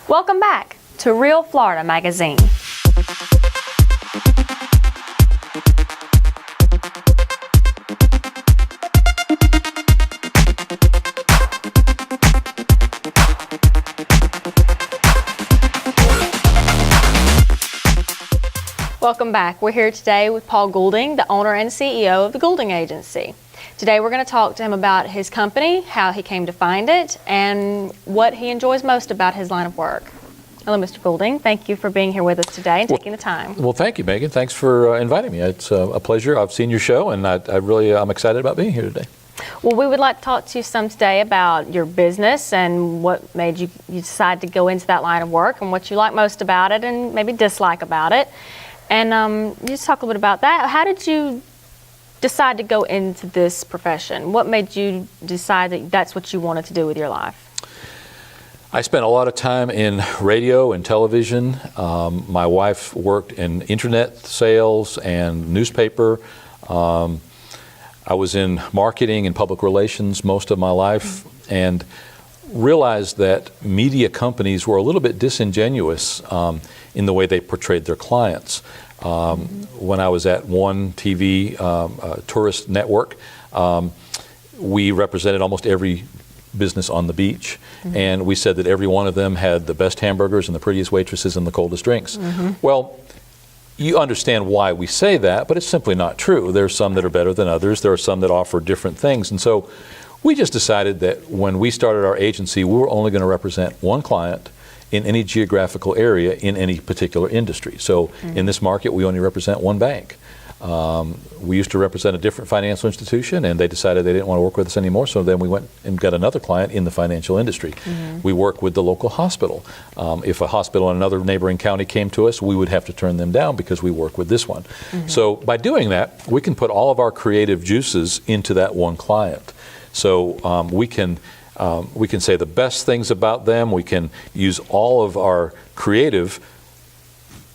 Welcome back to Real Florida Magazine. Welcome back. We're here today with Paul Goulding, the owner and CEO of the Goulding Agency. Today we're going to talk to him about his company, how he came to find it, and what he enjoys most about his line of work. Hello, Mr. Goulding. Thank you for being here with us today and taking the time. Well, thank you, Megan. Thanks for inviting me. It's a pleasure. I've seen your show, and I'm excited about being here today. Well, we would like to talk to you some today about your business and what made you decide to go into that line of work and what you like most about it and maybe dislike about it. And just talk a little bit about that. How did you decide to go into this profession? What made you decide that that's what you wanted to do with your life? I spent a lot of time in radio and television. My wife worked in internet sales and newspaper. I was in marketing and public relations most of my life, and realized that media companies were a little bit disingenuous in the way they portrayed their clients. When I was at One TV tourist network, we represented almost every business on the beach, and we said that every one of them had the best hamburgers and the prettiest waitresses and the coldest drinks. Well, you understand why we say that, but it's simply not true. There's some that are better than others. There are some that offer different things, and so we just decided that when we started our agency, we were only going to represent one client in any geographical area in any particular industry. So in this market, we only represent one bank. We used to represent a different financial institution, and they decided they didn't want to work with us anymore, so then we went and got another client in the financial industry. We work with the local hospital. If a hospital in another neighboring county came to us, we would have to turn them down because we work with this one. So by doing that, we can put all of our creative juices into that one client. So we can say the best things about them. We can use all of our creative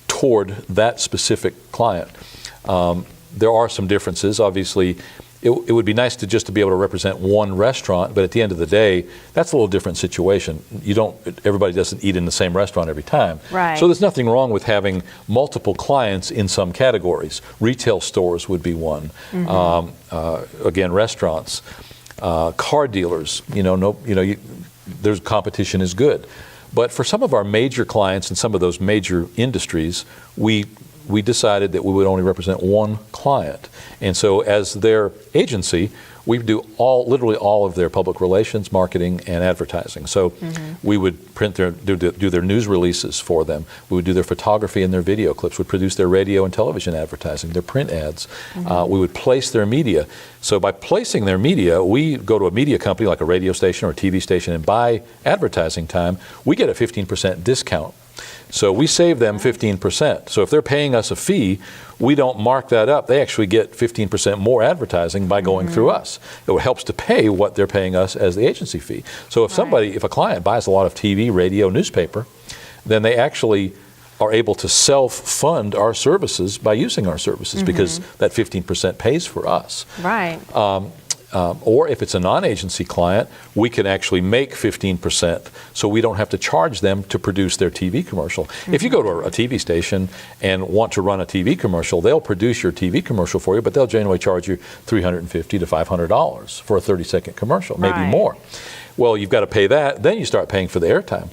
toward that specific client. There are some differences. Obviously, it would be nice to be able to represent one restaurant, but at the end of the day, that's a little different situation. Everybody doesn't eat in the same restaurant every time. Right. So there's nothing wrong with having multiple clients in some categories. Retail stores would be one. Again, restaurants. Car dealers, there's competition is good. But for some of our major clients in some of those major industries, we decided that we would only represent one client. And so as their agency, we do literally all of their public relations, marketing, and advertising. So we would do their news releases for them. We would do their photography and their video clips. We'd produce their radio and television advertising, their print ads. We would place their media. So by placing their media, we go to a media company like a radio station or a TV station and buy advertising time. We get a 15% discount. So we save them 15%. So if they're paying us a fee, we don't mark that up. They actually get 15% more advertising by going through us. It helps to pay what they're paying us as the agency fee. So if a client buys a lot of TV, radio, newspaper, then they actually are able to self-fund our services by using our services because that 15% pays for us. Right. Or if it's a non-agency client, we can actually make 15%, so we don't have to charge them to produce their TV commercial. If you go to a TV station and want to run a TV commercial, they'll produce your TV commercial for you, but they'll generally charge you $350 to $500 for a 30-second commercial, maybe more. Well, you've got to pay that, then you start paying for the airtime.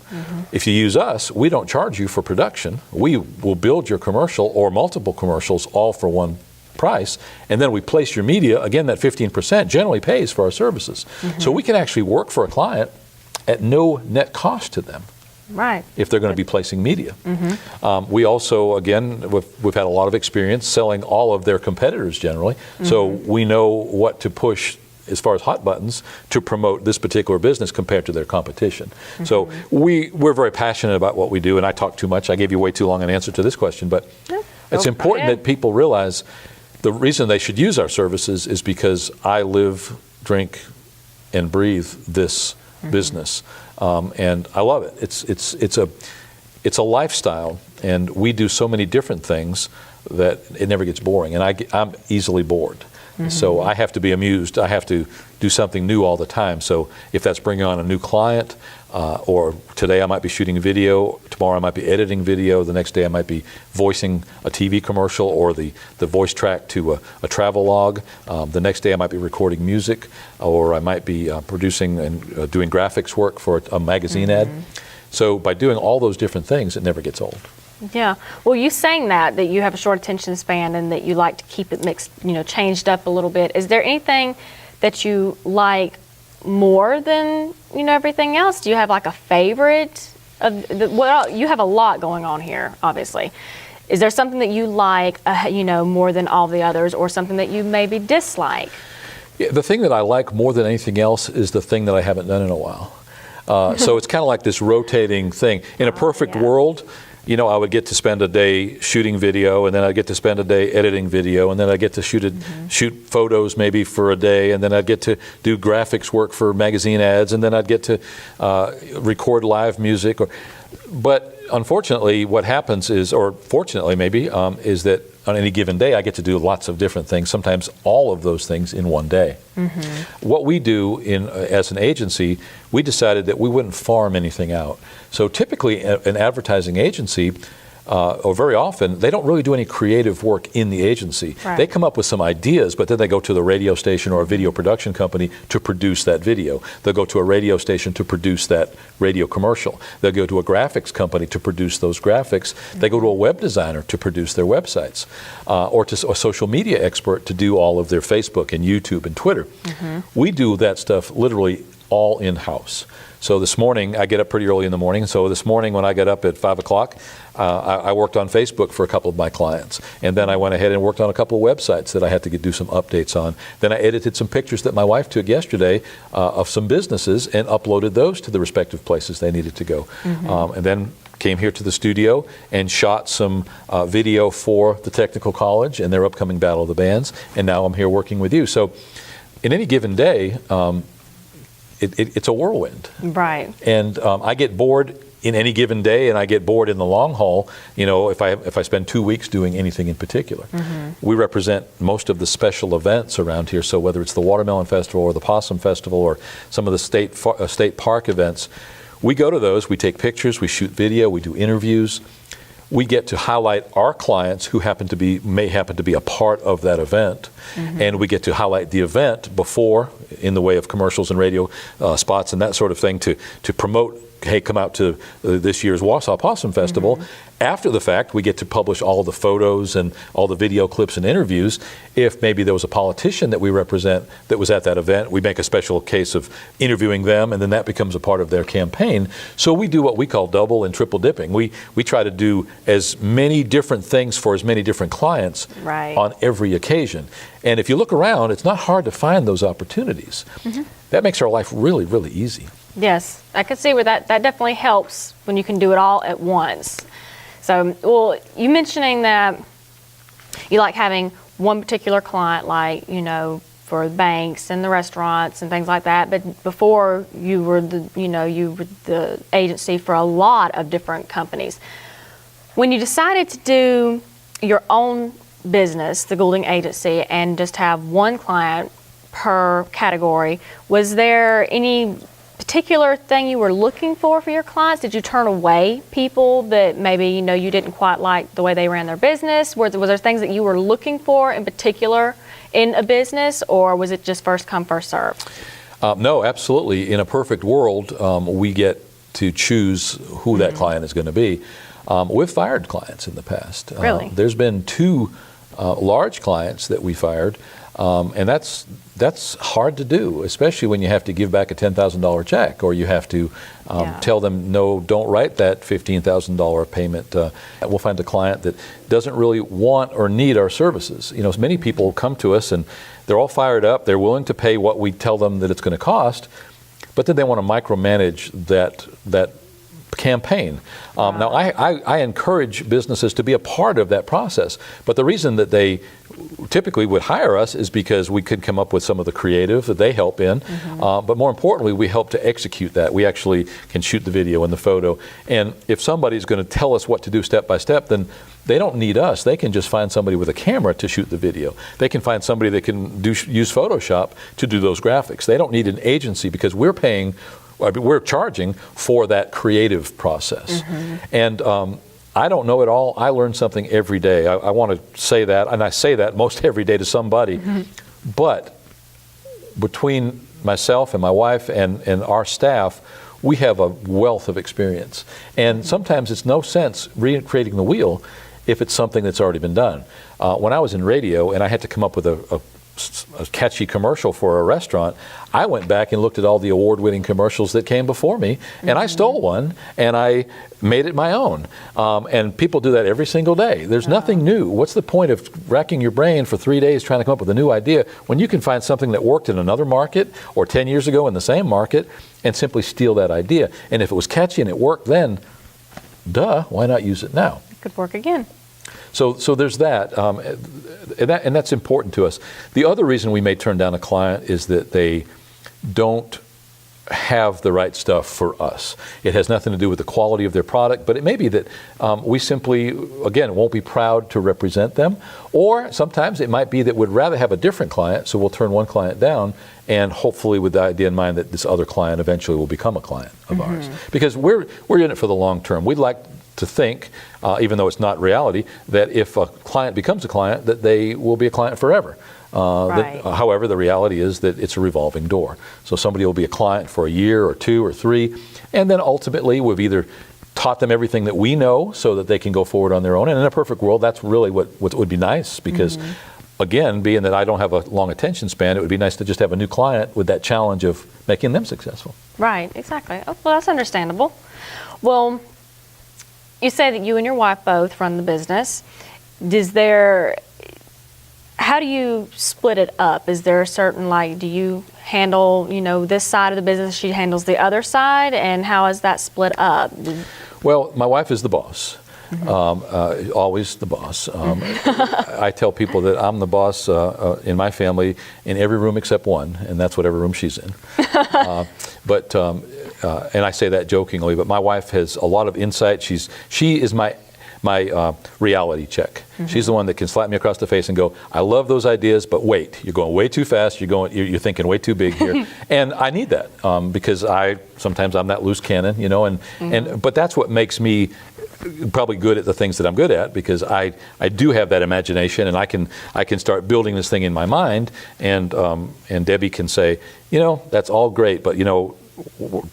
If you use us, we don't charge you for production. We will build your commercial or multiple commercials all for one price, and then we place your media. Again, that 15% generally pays for our services. So we can actually work for a client at no net cost to them. Right. If they're going to be placing media. We also, again, we've had a lot of experience selling all of their competitors generally, so we know what to push as far as hot buttons to promote this particular business compared to their competition. So we're very passionate about what we do, and I talk too much. I gave you way too long an answer to this question, but it's important that people realize the reason they should use our services is because I live, drink, and breathe this business, and I love it. It's a lifestyle, and we do so many different things that it never gets boring, and I'm easily bored. So I have to be amused. I have to do something new all the time. So if that's bringing on a new client, or today I might be shooting video, tomorrow I might be editing video, the next day I might be voicing a TV commercial or the voice track to a travel log. The next day I might be recording music, or I might be producing and doing graphics work for a magazine ad. So by doing all those different things, it never gets old. Yeah. Well, you saying that you have a short attention span and that you like to keep it mixed, changed up a little bit. Is there anything that you like more than, everything else? Do you have like a favorite? You have a lot going on here, obviously. Is there something that you like, more than all the others, or something that you maybe dislike? Yeah, the thing that I like more than anything else is the thing that I haven't done in a while. So it's kind of like this rotating thing. In a perfect world, I would get to spend a day shooting video, and then I'd get to spend a day editing video, and then I'd get to shoot photos maybe for a day, and then I'd get to do graphics work for magazine ads, and then I'd get to record live music. But unfortunately, what happens is, or fortunately maybe, is that on any given day I get to do lots of different things, sometimes all of those things in one day. What we do as an agency, we decided that we wouldn't farm anything out. So typically an advertising agency, or very often, they don't really do any creative work in the agency. Right. They come up with some ideas, but then they go to the radio station or a video production company to produce that video. They'll go to a radio station to produce that radio commercial. They'll go to a graphics company to produce those graphics. They go to a web designer to produce their websites, or to a social media expert to do all of their Facebook and YouTube and Twitter. We do that stuff literally all in-house. So this morning, I get up pretty early in the morning. So this morning when I got up at 5 o'clock, I worked on Facebook for a couple of my clients. And then I went ahead and worked on a couple of websites that I had to do some updates on. Then I edited some pictures that my wife took yesterday of some businesses and uploaded those to the respective places they needed to go. And then came here to the studio and shot some video for the Technical College and their upcoming Battle of the Bands. And now I'm here working with you. So in any given day, it's a whirlwind. Right. And I get bored in any given day, and I get bored in the long haul, if I spend 2 weeks doing anything in particular. We represent most of the special events around here, so whether it's the Watermelon Festival or the Possum Festival or some of the state park events, we go to those, we take pictures, we shoot video, we do interviews. We get to highlight our clients who may happen to be a part of that event, and we get to highlight the event before in the way of commercials and radio spots and that sort of thing to promote, hey, come out to this year's Wausau Possum Festival. After the fact, we get to publish all the photos and all the video clips and interviews. If maybe there was a politician that we represent that was at that event, we make a special case of interviewing them, and then that becomes a part of their campaign. So we do what we call double and triple dipping. We try to do as many different things for as many different clients on every occasion. And if you look around, it's not hard to find those opportunities. That makes our life really, really easy. Yes, I could see where that definitely helps when you can do it all at once. So, well, you mentioning that you like having one particular client, like, for the banks and the restaurants and things like that. But before you were the agency for a lot of different companies. When you decided to do your own business, the Goulding Agency, and just have one client per category, was there any particular thing you were looking for your clients? Did you turn away people that maybe you didn't quite like the way they ran their business? Was there things that you were looking for in particular in a business, or was it just first come, first serve? No, absolutely. In a perfect world, we get to choose who that client is going to be. We've fired clients in the past. Really? There's been 2 large clients that we fired, and that's hard to do, especially when you have to give back a $10,000 check, or you have to tell them, no, don't write that $15,000 payment. We'll find a client that doesn't really want or need our services. Many people come to us and they're all fired up. They're willing to pay what we tell them that it's going to cost, but then they want to micromanage that campaign. Now, I encourage businesses to be a part of that process, but the reason that they typically would hire us is because we could come up with some of the creative that they help in, but more importantly, we help to execute that. We actually can shoot the video and the photo, and if somebody's going to tell us what to do step by step, then they don't need us. They can just find somebody with a camera to shoot the video. They can find somebody that can use Photoshop to do those graphics. They don't need an agency because we're paying I mean, we're charging for that creative process. And I don't know it all. I learn something every day. I want to say that, and I say that most every day to somebody. But between myself and my wife and our staff, we have a wealth of experience. And sometimes it's no sense recreating the wheel if it's something that's already been done. When I was in radio and I had to come up with a catchy commercial for a restaurant, I went back and looked at all the award-winning commercials that came before me, and I stole one and I made it my own. And people do that every single day. There's nothing new. What's the point of racking your brain for 3 days trying to come up with a new idea when you can find something that worked in another market or 10 years ago in the same market and simply steal that idea? And if it was catchy and it worked then, duh, why not use it now? It could work again. So there's that, and that's important to us. The other reason we may turn down a client is that they don't have the right stuff for us. It has nothing to do with the quality of their product, but it may be that we simply, again, won't be proud to represent them, or sometimes it might be that we'd rather have a different client, so we'll turn one client down, and hopefully with the idea in mind that this other client eventually will become a client of ours. Because we're in it for the long term. We'd like to think, even though it's not reality, that if a client becomes a client, that they will be a client forever. However, the reality is that it's a revolving door. So somebody will be a client for a year or 2 or 3, and then ultimately we've either taught them everything that we know so that they can go forward on their own. And in a perfect world, that's really what would be nice, because again, being that I don't have a long attention span, it would be nice to just have a new client with that challenge of making them successful. Right, exactly. Oh, well, that's understandable. Well, you say that you and your wife both run the business. How do you split it up? Is there a certain, do you handle, this side of the business, she handles the other side, and how is that split up? Well, my wife is the boss. Always the boss. I tell people that I'm the boss in my family in every room except one, and that's whatever room she's in. And I say that jokingly, but my wife has a lot of insight. She is my reality check. She's the one that can slap me across the face and go, "I love those ideas, but wait, you're going way too fast. You're thinking way too big here." And I need that because sometimes I'm that loose cannon, but that's what makes me probably good at the things that I'm good at, because I do have that imagination, and I can start building this thing in my mind, and Debbie can say, that's all great, but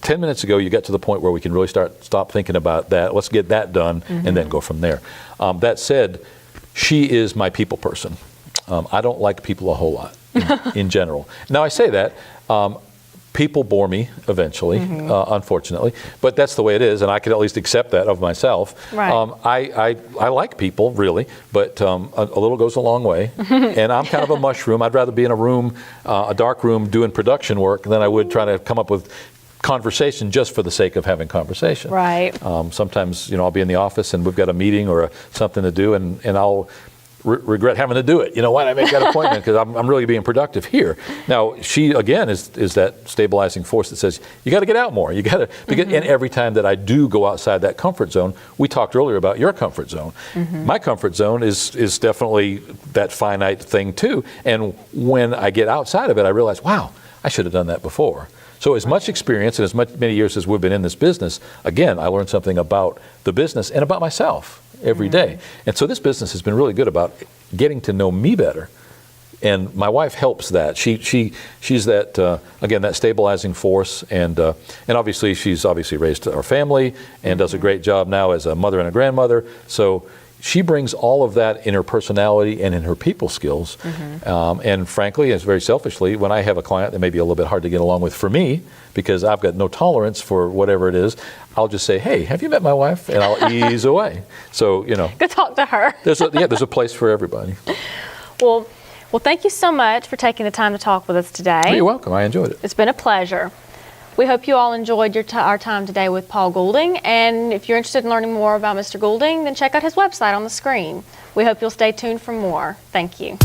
10 minutes ago you got to the point where we can really stop thinking about that. Let's get that done and then go from there. That said, she is my people person. I don't like people a whole lot in general. Now I say that. People bore me eventually, unfortunately, but that's the way it is, and I can at least accept that of myself. Right. I like people, really, but a little goes a long way, and I'm kind of a mushroom. I'd rather be in a room, a dark room, doing production work than I would try to come up with conversation just for the sake of having conversation. Right. Sometimes, I'll be in the office and we've got a meeting or something to do, and I'll regret having to do it. Why did I make that appointment? Because I'm really being productive here. Now, she, again, is that stabilizing force that says, you got to get out more. You got to, and every time that I do go outside that comfort zone, we talked earlier about your comfort zone. My comfort zone is definitely that finite thing too. And when I get outside of it, I realize, wow, I should have done that before. So as much experience and many years as we've been in this business, again, I learned something about the business and about myself every day. And so this business has been really good about getting to know me better. And my wife helps that. She's that, again, that stabilizing force. And obviously, she's raised our family and does a great job now as a mother and a grandmother. So she brings all of that in her personality and in her people skills. And frankly, and very selfishly, when I have a client that may be a little bit hard to get along with for me, because I've got no tolerance for whatever it is, I'll just say, "Hey, have you met my wife?" And I'll ease away. So, Go talk to her. there's a place for everybody. Well, thank you so much for taking the time to talk with us today. Oh, you're welcome. I enjoyed it. It's been a pleasure. We hope you all enjoyed our time today with Paul Goulding, and if you're interested in learning more about Mr. Goulding, then check out his website on the screen. We hope you'll stay tuned for more. Thank you.